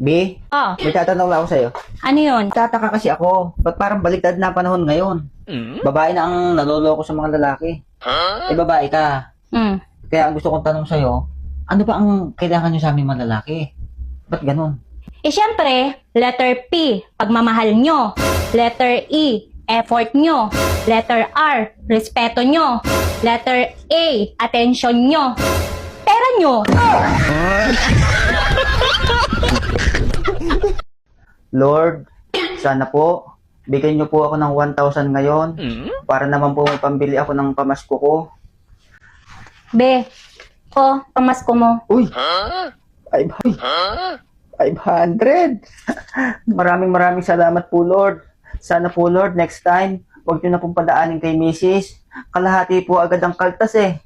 B, Oh, may tatanong lang ako sa'yo. ano yun? Tataka kasi ako, ba't parang baliktad na panahon ngayon? Babae na ang naloloko sa mga lalaki. Eh, babae ka. Hmm. Kaya ang gusto kong tanong sa'yo, ano ba ang kailangan nyo sa aming mga lalaki? Ba't ganun? Eh, syempre, letter P, pagmamahal nyo. Letter E, effort nyo. Letter R, respeto nyo. Letter A, attention nyo. Pera nyo. Lord, sana po, bigyan nyo po ako ng 1,000 ngayon para naman po may pambili ako ng pamasko ko. B, pamasko mo. Uy! 500! Maraming salamat po, Lord. Sana po, Lord, next time, huwag nyo na pong padaanin kay Mrs. Kalahati po agad ang kaltas eh.